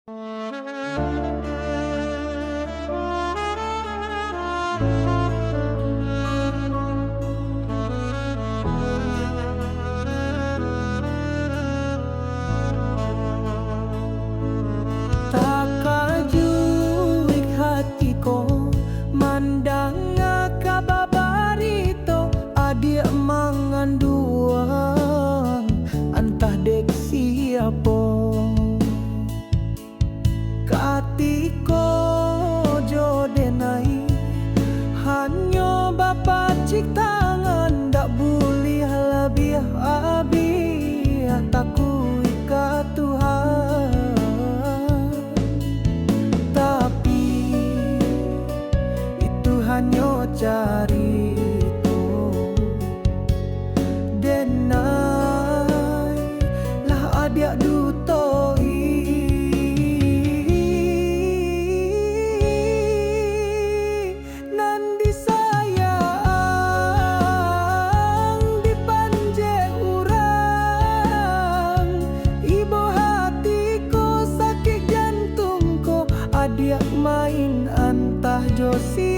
Tak kajuik hatiko mandang kababarito adik manganduang antah dek siapo katiko jodenai hanyo bapa cik tangan dak buli halabih abi takui ka Tuhan. Hanya carito denai lah adik dutoi nan disayang dipanje urang ibu hatiku sakit jantungku adik main antah josi